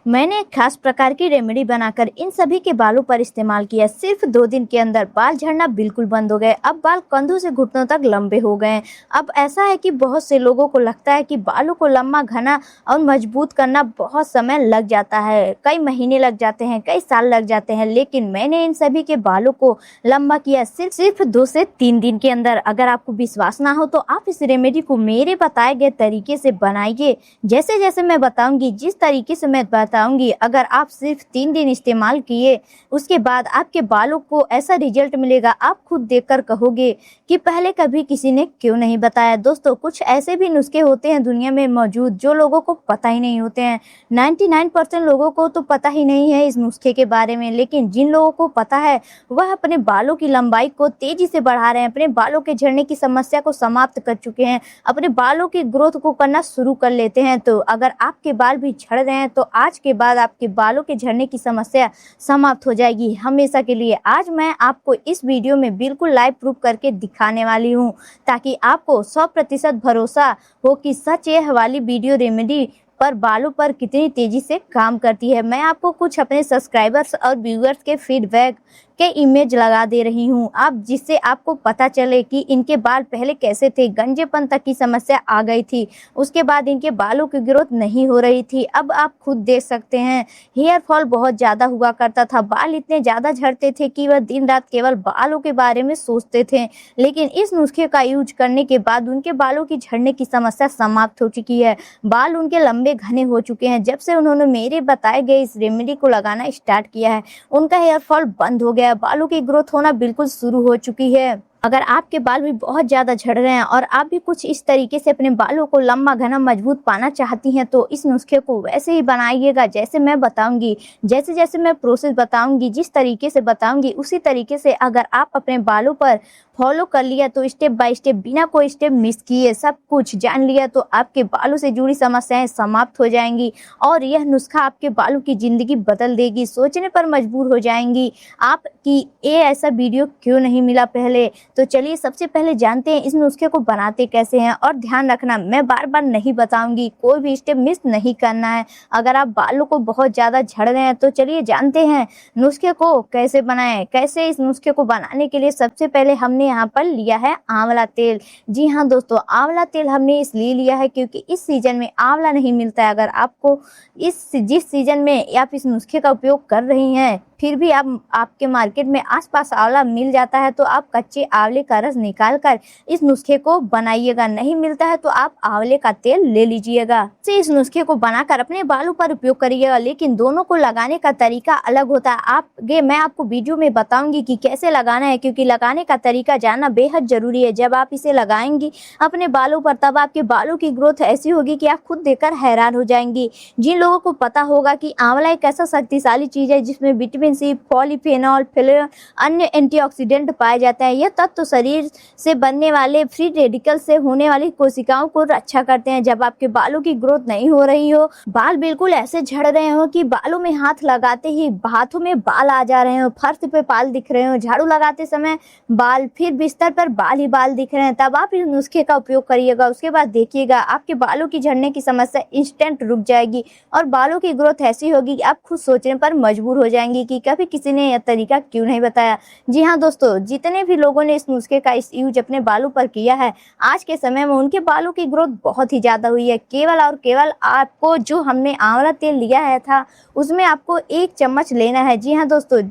मैंने एक खास प्रकार की रेमेडी बनाकर इन सभी के बालों पर इस्तेमाल किया। सिर्फ 2 दिन के अंदर बाल झड़ना बिल्कुल बंद हो गए। अब बाल कंधों से घुटनों तक लंबे हो गए। अब ऐसा है कि बहुत से लोगों को लगता है कि बालों को लंबा, घना और मजबूत करना बहुत समय लग जाता है, कई महीने लग जाते हैं, कई साल लग जाते हैं, लेकिन मैंने इन सभी के बालों को लंबा किया सिर्फ 2 से 3 दिन के अंदर। अगर आपको विश्वास ना हो तो आप इस रेमेडी को मेरे बताए गए तरीके से बनाइए, जैसे जैसे मैं बताऊंगी, जिस तरीके से मैं बताऊंगी। अगर आप सिर्फ 3 दिन इस्तेमाल किए, उसके बाद आपके बालों को ऐसा रिजल्ट मिलेगा, आप खुद देखकर कहोगे कि पहले कभी किसी ने क्यों नहीं बताया। दोस्तों, कुछ ऐसे भी नुस्खे होते हैं दुनिया में मौजूद जो लोगों को पता ही नहीं होते हैं। 99% लोगों को तो पता ही नहीं है इस नुस्खे के बारे में, लेकिन जिन लोगों को पता है वह अपने बालों की लंबाई को तेजी से बढ़ा रहे हैं, अपने बालों के झड़ने की समस्या को समाप्त कर चुके हैं, अपने बालों की ग्रोथ को करना शुरू कर लेते हैं। तो अगर आपके बाल भी झड़ रहे हैं तो आज के बाद आपके बालों के झड़ने की समस्या समाप्त हो जाएगी हमेशा के लिए। आज मैं आपको इस वीडियो में बिल्कुल लाइव प्रूफ करके दिखाने वाली हूँ, ताकि आपको 100% भरोसा हो कि सच यह वाली वीडियो रेमेडी पर बालों पर कितनी तेजी से काम करती है। मैं आपको कुछ अपने सब्सक्राइबर्स और व्यूअर्स के फीडबैक के इमेज लगा दे रही हूँ, आप जिससे आपको पता चले कि इनके बाल पहले कैसे थे। गंजेपन तक की समस्या आ गई थी, उसके बाद इनके बालों की ग्रोथ नहीं हो रही थी। अब आप खुद देख सकते हैं, हेयर फॉल बहुत ज़्यादा हुआ करता था, बाल इतने ज़्यादा झड़ते थे कि वह दिन रात केवल बालों के बारे में सोचते थे। लेकिन इस नुस्खे का यूज करने के बाद उनके बालों की झड़ने की समस्या समाप्त हो चुकी है। बाल उनके लंबे घने हो चुके हैं। जब से उन्होंने मेरे बताए गए इस रेमेडी को लगाना स्टार्ट किया है, उनका हेयर फॉल बंद हो गया, बालों की ग्रोथ होना बिल्कुल शुरू हो चुकी है। अगर आपके बाल भी बहुत ज़्यादा झड़ रहे हैं और आप भी कुछ इस तरीके से अपने बालों को लंबा, घना, मजबूत पाना चाहती हैं, तो इस नुस्खे को वैसे ही बनाइएगा जैसे मैं बताऊंगी। जैसे जैसे मैं प्रोसेस बताऊंगी, जिस तरीके से बताऊंगी, उसी तरीके से अगर आप अपने बालों पर फॉलो कर लिया तो स्टेप बाय स्टेप, बिना कोई स्टेप मिस किए सब कुछ जान लिया, तो आपके बालों से जुड़ी समस्याएं समाप्त हो जाएंगी और यह नुस्खा आपके बालों की ज़िंदगी बदल देगी। सोचने पर मजबूर हो जाएंगी आप कि ये ऐसा वीडियो क्यों नहीं मिला पहले। तो चलिए सबसे पहले जानते हैं इस नुस्खे को बनाते कैसे हैं। और ध्यान रखना, मैं बार बार नहीं बताऊंगी, कोई भी स्टेप मिस नहीं करना है। अगर आप बालों को बहुत ज़्यादा झड़ रहे हैं तो चलिए जानते हैं नुस्खे को कैसे बनाएं। कैसे इस नुस्खे को बनाने के लिए सबसे पहले हमने यहाँ पर लिया है आंवला तेल। जी हाँ दोस्तों, आंवला तेल हमने इसलिए लिया है क्योंकि इस सीजन में आंवला नहीं मिलता है। अगर आपको जिस सीजन में आप इस नुस्खे का उपयोग कर रही हैं, फिर भी आपके मार्केट में आसपास आंवला मिल जाता है, तो आप कच्चे आंवले का रस निकाल कर इस नुस्खे को बनाइएगा। नहीं मिलता है तो आप आंवले का तेल ले लीजिएगा। इस नुस्खे को बनाकर अपने बालों पर उपयोग करिएगा, लेकिन दोनों को लगाने का तरीका अलग होता है। मैं आपको वीडियो में बताऊंगी कि कैसे लगाना है, क्योंकि लगाने का तरीका जानना बेहद जरूरी है। जब आप इसे लगाएंगी अपने बालों पर, तब आपके बालों की ग्रोथ ऐसी होगी कि आप खुद देखकर हैरान हो जाएंगी। जिन लोगों को पता होगा कि आंवला एक ऐसा शक्तिशाली चीज है जिसमें विटामिन सी, पॉलीफेनॉल, फ्लेवोनॉइड, अन्य एंटीऑक्सीडेंट पाए जाते हैं। यह तत्व शरीर से बनने वाले फ्री रेडिकल से होने वाली कोशिकाओं को रक्षा करते हैं। जब आपके बालों की ग्रोथ नहीं हो रही हो, बाल बिल्कुल ऐसे झड़ रहे हो कि बालों में हाथ लगाते ही हाथों में बाल आ जा रहे हो, फर्श पे बाल दिख रहे हो, झाड़ू लगाते समय बाल, फिर बिस्तर पर बाल ही बाल दिख रहे हैं, तब आप इस नुस्खे का उपयोग करिएगा। उसके बाद देखिएगा आपके बालों की झड़ने की समस्या इंस्टेंट रुक जाएगी और बालों की ग्रोथ ऐसी होगी कि आप खुद सोचने पर मजबूर हो जाएंगी कि कभी किसी ने यह तरीका क्यों नहीं बताया। जी हाँ दोस्तों, जितने भी लोगों ने इस नुस्खे का यूज अपने बालों पर किया है, आज के समय में उनके बालों की ग्रोथ बहुत ही ज़्यादा हुई है। केवल और केवल आपको जो हमने आंवला तेल लिया है था, उसमें आपको 1 चम्मच लेना है। जी हाँ दोस्तों,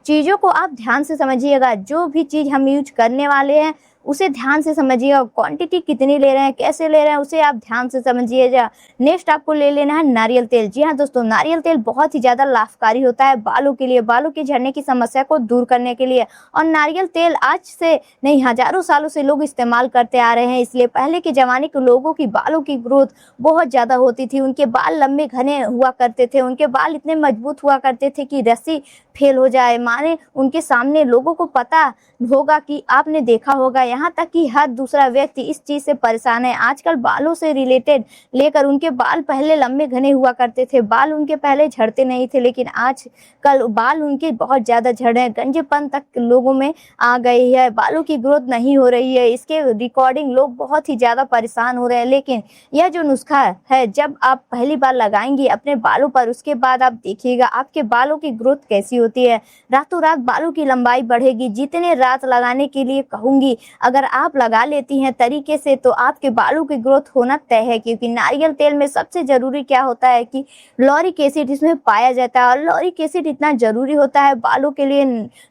चीज़ों को आप ध्यान से समझिएगा। जो भी चीज़ हम यूज करने वाले हैं उसे ध्यान से समझिएगा। क्वांटिटी कितनी ले रहे हैं, कैसे ले रहे हैं, उसे आप ध्यान से समझिएगा। नेक्स्ट आपको ले लेना है नारियल तेल। जी हाँ दोस्तों, नारियल तेल बहुत ही ज़्यादा लाभकारी होता है बालों के लिए, बालों की झड़ने की समस्या को दूर करने के लिए। और नारियल तेल आज से नहीं, हजारों सालों से लोग इस्तेमाल करते आ रहे हैं। इसलिए पहले के ज़माने के लोगों की बालों की ग्रोथ बहुत ज़्यादा होती थी, उनके बाल लंबे घने हुआ करते थे, उनके बाल इतने मजबूत हुआ करते थे कि रस्सी फेल हो जाए, माने उनके सामने लोगों को पता होगा कि आपने देखा होगा यहाँ तक कि हर दूसरा व्यक्ति इस चीज से परेशान है। आजकल बालों से रिलेटेड लेकर उनके बाल पहले लंबे घने हुआ करते थे, बाल उनके पहले झड़ते नहीं थे, लेकिन आजकल बाल उनके बहुत ज्यादा झड़ रहे हैं, गंजेपन तक लोगों में आ गई है, बालों की ग्रोथ नहीं हो रही है। इसके रिकॉर्डिंग लोग बहुत ही ज्यादा परेशान हो रहे हैं। लेकिन यह जो नुस्खा है, जब आप पहली बार लगाएंगे अपने बालों पर, उसके बाद आप देखिएगा आपके बालों की ग्रोथ कैसी होती है। रातों रात बालों की लंबाई बढ़ेगी। जितने रात लगाने के लिए कहूंगी, अगर आप लगा लेती हैं तरीके से, तो आपके बालों की ग्रोथ होना तय है। क्योंकि नारियल तेल में सबसे जरूरी क्या होता है कि लॉरिक एसिड इसमें पाया जाता है, और लॉरिक एसिड इतना जरूरी होता है बालों के लिए,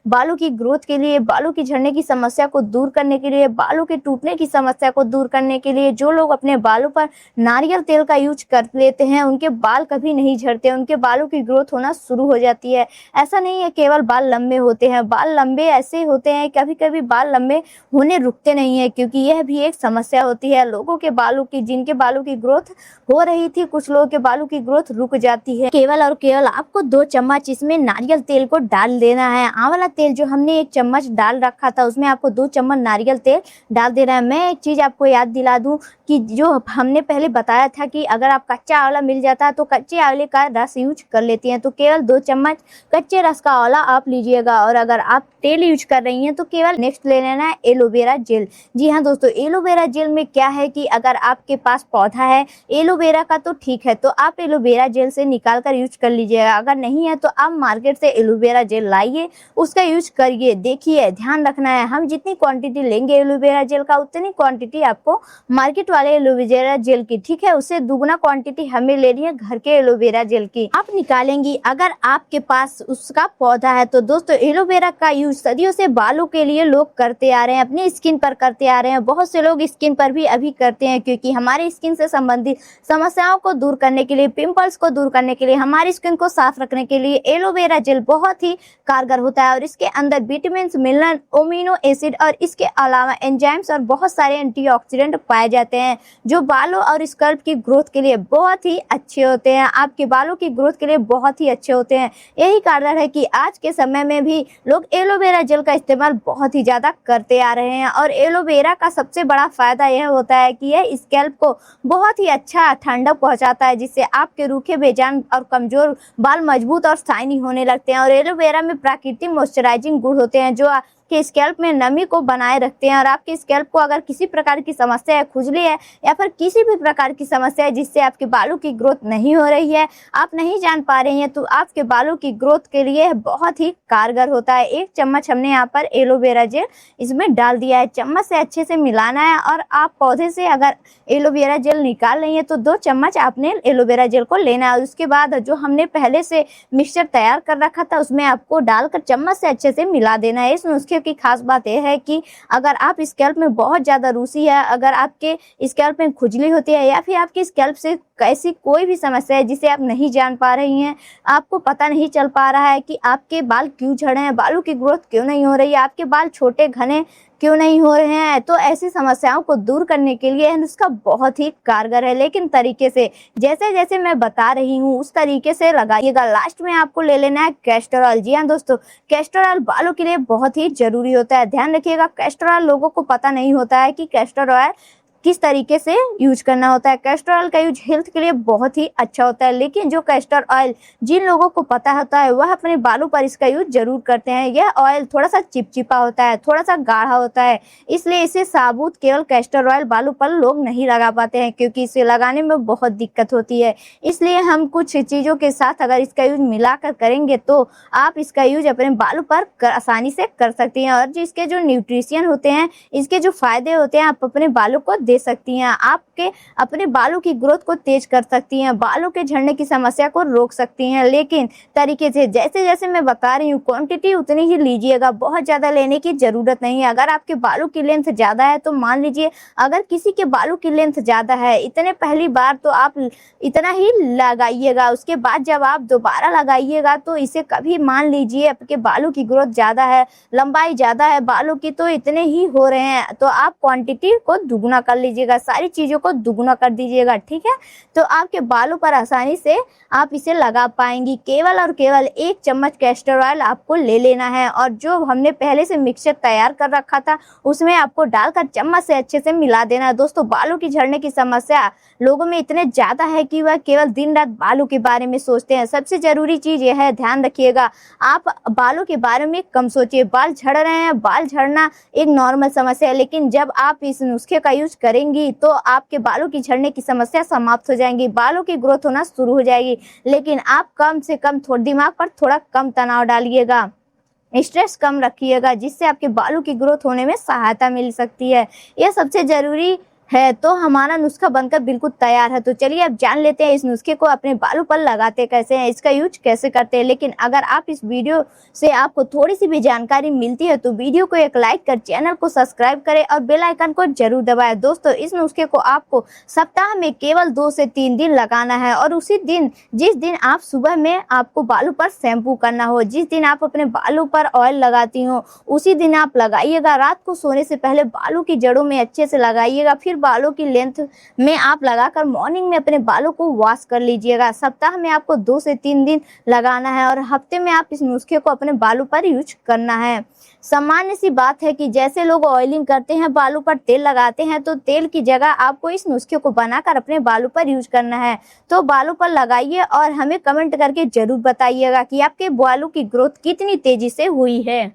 बालों की ग्रोथ के लिए, बालों की झड़ने की समस्या को दूर करने के लिए, बालों के टूटने की समस्या को दूर करने के लिए। जो लोग अपने बालों पर नारियल तेल का यूज कर लेते हैं, उनके बाल कभी नहीं झड़ते, उनके बालों की ग्रोथ होना शुरू हो जाती है। ऐसा नहीं है केवल बाल लंबे होते हैं, बाल लंबे ऐसे होते हैं, कभी कभी बाल लंबे होने रुकते नहीं है, क्योंकि यह भी एक समस्या होती है लोगों के बालों की। जिनके बालों की ग्रोथ हो रही थी, कुछ लोगों के बालों की ग्रोथ रुक जाती है। केवल और केवल आपको 2 चम्मच इसमें नारियल तेल को डाल देना है। आंवला तेल जो हमने 1 चम्मच डाल रखा था, उसमें आपको 2 चम्मच नारियल तेल डाल देना है। मैं एक चीज आपको याद दिला दूं कि जो हमने पहले बताया था कि अगर आप कच्चा आंवला मिल जाता है तो कच्चे आंवले का रस यूज कर लेती हैं, तो केवल 2 चम्मच कच्चे रस का आंवला आप लीजिएगा। और अगर आप तेल यूज कर रही हैं तो केवल नेक्स्ट ले लेना है एलोवेरा जेल। जी हाँ दोस्तों, एलोवेरा जेल में क्या है कि अगर आपके पास पौधा है एलोवेरा का तो ठीक है, तो आप एलोवेरा जेल से निकाल कर यूज कर लीजिएगा। अगर नहीं है तो आप मार्केट से एलोवेरा जेल लाइए, उसका यूज करिए। देखिए, ध्यान रखना है, हम जितनी क्वांटिटी लेंगे एलोवेरा जेल का, उतनी क्वांटिटी आपको मार्केट वाले एलोवेरा जेल की, ठीक है, उससे दुगना क्वांटिटी हमें लेनी है घर के एलोवेरा जेल की। आप निकालेंगी, अगर आपके पास उसका पौधा है तो दोस्तों एलोवेरा का यूज सदियों से बालों के लिए लोग करते आ रहे हैं, अपनी स्किन पर करते आ रहे हैं। बहुत से लोग स्किन पर भी अभी करते हैं, क्योंकि हमारी स्किन से संबंधित समस्याओं को दूर करने के लिए, पिंपल्स को दूर करने के लिए, हमारी स्किन को साफ रखने के लिए एलोवेरा जेल बहुत ही कारगर होता है। और इसके अंदर विटामिन, मिनरल, अमीनो एसिड और इसके अलावा एंजाइम्स और बहुत सारे एंटीऑक्सीडेंट पाए जाते हैं, जो बालों और स्कल्प की ग्रोथ के लिए बहुत ही अच्छे होते हैं, आपके बालों की ग्रोथ के लिए बहुत ही अच्छे होते हैं। यही कारण है कि आज के समय में भी लोग एलोवेरा जेल का इस्तेमाल बहुत ही ज्यादा करते आ रहे हैं। और एलोवेरा का सबसे बड़ा फायदा यह होता है कि यह स्कैल्प को बहुत ही अच्छा ठंडक पहुंचाता है, जिससे आपके रूखे, बेजान और कमजोर बाल मजबूत और शाइनी होने लगते हैं। और एलोवेरा में प्राकृतिक मॉइस्चराइजिंग गुण होते हैं, जो के स्कैल्प में नमी को बनाए रखते हैं। और आपके स्कैल्प को अगर किसी प्रकार की समस्या है, खुजली है या फिर किसी भी प्रकार की समस्या है जिससे आपके बालों की ग्रोथ नहीं हो रही है, आप नहीं जान पा रही हैं, तो आपके बालों की ग्रोथ के लिए बहुत ही कारगर होता है। 1 चम्मच हमने यहाँ पर एलोवेरा जेल इसमें डाल दिया है। चम्मच से अच्छे से मिलाना है, और आप पौधे से अगर एलोवेरा जेल निकाल रही है तो 2 चम्मच आपने एलोवेरा जेल को लेना है। उसके बाद जो हमने पहले से मिक्सचर तैयार कर रखा था, उसमें आपको डालकर चम्मच से अच्छे से मिला देना है। इस नुस्खे की खास बात यह है कि अगर आप स्कैल्प में बहुत ज्यादा रूसी है, अगर आपके स्कैल्प में खुजली होती है, या फिर आपके स्कैल्प से ऐसी कोई भी समस्या है जिसे आप नहीं जान पा रही हैं, आपको पता नहीं चल पा रहा है कि आपके बाल क्यों झड़ हैं, बालों की ग्रोथ क्यों नहीं हो रही है, आपके बाल छोटे घने क्यों नहीं हो रहे हैं, तो ऐसी समस्याओं को दूर करने के लिए यह नुस्खा बहुत ही कारगर है। लेकिन तरीके से, जैसे जैसे मैं बता रही हूँ उस तरीके से लगाइएगा। लास्ट में आपको ले लेना है कैस्टर ऑयल। जी हाँ दोस्तों, कैस्टर ऑयल बालों के लिए बहुत ही जरूरी होता है। ध्यान रखिएगा, कैस्टर ऑयल लोगों को पता नहीं होता है कि कैस्टर ऑयल किस तरीके से यूज करना होता है। कैस्टर ऑयल का यूज हेल्थ के लिए बहुत ही अच्छा होता है, लेकिन जो कैस्टर ऑयल जिन लोगों को पता होता है वह अपने बालों पर इसका यूज जरूर करते हैं। यह ऑयल थोड़ा सा चिपचिपा होता है, थोड़ा सा गाढ़ा होता है, इसलिए इसे साबुत केवल कैस्टर ऑयल बालों पर लोग नहीं लगा पाते हैं, क्योंकि इसे लगाने में बहुत दिक्कत होती है। इसलिए हम कुछ चीजों के साथ अगर इसका यूज मिलाकर करेंगे तो आप इसका यूज अपने बालों पर आसानी से कर सकती हैं। और जिसके जो न्यूट्रिशन होते हैं, इसके जो फायदे होते हैं, आप अपने बालों को दे सकती हैं। आपके अपने बालों की ग्रोथ को तेज कर सकती हैं, बालों के झड़ने की समस्या को रोक सकती हैं। लेकिन तरीके से, जैसे जैसे मैं बता रही हूँ, क्वांटिटी उतनी ही लीजिएगा, बहुत ज्यादा लेने की जरूरत नहीं है। अगर आपके बालों की लेंथ ज्यादा है तो मान लीजिए, अगर किसी के बालों की लेंथ ज्यादा है, इतने पहली बार तो आप इतना ही लगाइएगा। उसके बाद जब आप दोबारा लगाइएगा तो इसे कभी, मान लीजिए आपके बालों की ग्रोथ ज्यादा है, लंबाई ज्यादा है बालों की, तो इतने ही हो रहे हैं, तो आप क्वांटिटी को दुगना कर लीजिएगा, सारी चीज़ों को दुगुना कर दीजिएगा, ठीक है। तो आपके बालों पर आसानी से आप इसे लगा पाएंगी। केवल और केवल 1 चम्मच कैस्टर ऑयल आपको ले लेना है और जो हमने पहले से मिक्सचर तैयार कर रखा था उसमें आपको डालकर चम्मच से अच्छे से मिला देना है। दोस्तों, बालों की झड़ने की समस्या लोगों में इतने ज़्यादा है कि वह केवल दिन रात बालों के बारे में सोचते हैं। सबसे ज़रूरी चीज़ यह है, ध्यान रखिएगा, आप बालों के बारे में कम सोचिए। बाल झड़ रहे हैं, बाल झड़ना एक नॉर्मल समस्या है, लेकिन जब आप इस नुस्खे का यूज करेंगी तो आपके बालों की झड़ने की समस्या समाप्त हो जाएंगी, बालों की ग्रोथ होना शुरू हो जाएगी। लेकिन आप कम से कम दिमाग पर थोड़ा कम तनाव डालिएगा, स्ट्रेस कम रखिएगा, जिससे आपके बालों की ग्रोथ होने में सहायता मिल सकती है। यह सबसे ज़रूरी है। तो हमारा नुस्खा बनकर बिल्कुल तैयार है। तो चलिए अब जान लेते हैं इस नुस्खे को अपने बालों पर लगाते कैसे हैं, इसका यूज कैसे करते हैं। लेकिन अगर आप इस वीडियो से आपको थोड़ी सी भी जानकारी मिलती है तो वीडियो को एक लाइक कर चैनल को सब्सक्राइब करें और बेल आइकन को जरूर दबाएं। दोस्तों, इस नुस्खे को आपको सप्ताह में केवल 2 से 3 दिन लगाना है और उसी दिन, जिस दिन आप सुबह में आपको बालों पर शैम्पू करना हो, जिस दिन आप अपने बालों पर ऑयल लगाती हो, उसी दिन आप लगाइएगा। रात को सोने से पहले बालों की जड़ों में अच्छे से लगाइएगा, फिर बालों की लेंथ में आप लगाकर मॉर्निंग में अपने बालों को वॉश कर लीजिएगा। सप्ताह में आपको 2 से 3 दिन लगाना है और हफ्ते में आप इस नुस्खे को अपने बालों पर यूज करना है। सामान्य सी बात है कि जैसे लोग ऑयलिंग करते हैं, बालों पर तेल लगाते हैं, तो तेल की जगह आपको इस नुस्खे को बनाकर अपने बालों पर यूज करना है। तो बालों पर लगाइए और हमें कमेंट करके जरूर बताइएगा कि आपके बालों की ग्रोथ कितनी तेजी से हुई है।